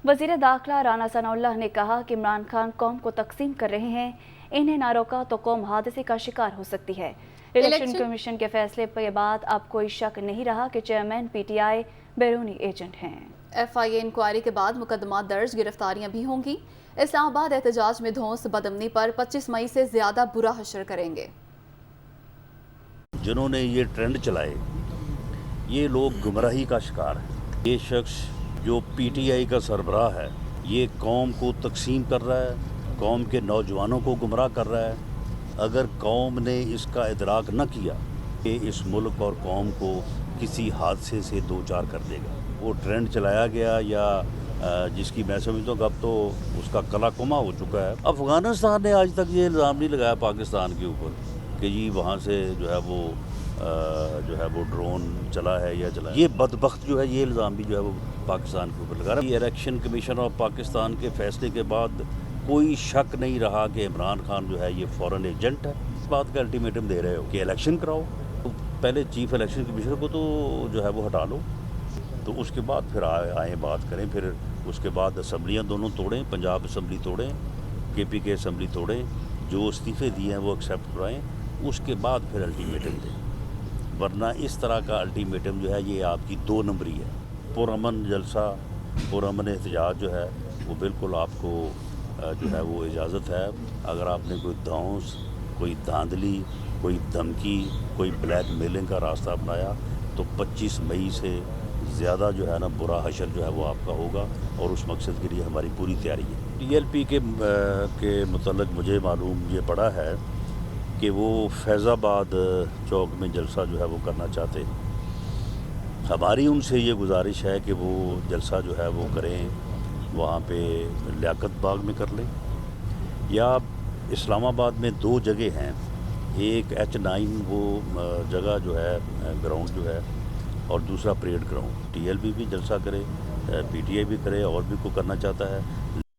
वज़ीर दाखिला राना सनाउल्लाह ने कहा कि इमरान खान कौम को तकसीम कर रहे हैं, इन्हें ना रोका तो कौम हादसे का शिकार हो सकती है। इलेक्शन कमीशन के फैसले के बाद अब कोई शक नहीं रहा कि चेयरमैन पीटीआई बैरूनी एजेंट हैं। FIA इंक्वायरी के बाद मुकदमा दर्ज, गिरफ्तारियां भी होंगी। इस्लामाबाद एहतजाज में धौंस बदमनी पर 25 मई से ज्यादा बुरा हशर करेंगे। जिन्होंने ये ट्रेंड चलाए, ये लोग गुमराही का शिकार हैं। ये शख्स जो PTI का सरबराह है, ये कौम को तकसीम कर रहा है, कौम के नौजवानों को गुमराह कर रहा है। अगर कौम ने इसका इदराक न किया कि इस मुल्क और कौम को किसी हादसे से दो चार कर देगा, वो ट्रेंड चलाया गया या जिसकी मैं समझता हूँ कि अब तो उसका कला कुमा हो चुका है। अफ़गानिस्तान ने आज तक ये इल्ज़ाम नहीं लगाया पाकिस्तान के ऊपर कि जी वहाँ से जो है वो ड्रोन चला है या चला है। ये बदबख्त जो है ये इल्ज़ाम भी जो है वो पाकिस्तान के ऊपर लगा रहा है। इलेक्शन कमीशन ऑफ पाकिस्तान के फैसले के बाद कोई शक नहीं रहा कि इमरान खान जो है ये फॉरेन एजेंट है। इस बात का अल्टीमेटम दे रहे हो कि इलेक्शन कराओ, तो पहले चीफ इलेक्शन कमिश्नर को तो जो है वो हटा लो, तो उसके बाद फिर आए बात करें। फिर उसके बाद असम्बलियाँ दोनों तोड़ें, पंजाब असम्बली तोड़ें, KPK असम्बली तोड़ें, जो इस्तीफ़े दिए हैं वो एक्सेप्ट कराएँ, उसके बाद फिर अल्टीमेटम दें। वरना इस तरह का अल्टीमेटम जो है ये आपकी 2 नंबरी है। पुरअमन जलसा, पुरअमन एहतजाज जो है वो बिल्कुल आपको जो है वो इजाज़त है। अगर आपने कोई धौंस, कोई धांधली, कोई धमकी, कोई ब्लैक मेलिंग का रास्ता अपनाया तो 25 मई से ज़्यादा जो है ना बुरा हशर जो है वो आपका होगा, और उस मकसद के लिए हमारी पूरी तैयारी है। TLP के मुतल्लिक़ मुझे मालूम ये पड़ा है कि वो फैज़ाबाद चौक में जलसा जो है वो करना चाहते हैं। हमारी उनसे ये गुजारिश है कि वो जलसा जो है वो करें, वहाँ पे लियाकत बाग में कर लें, या इस्लामाबाद में 2 जगह हैं, एक H9 वो जगह जो है ग्राउंड जो है, और दूसरा परेड ग्राउंड। TLP भी जलसा करे, PTI भी करे, और भी कोई करना चाहता है।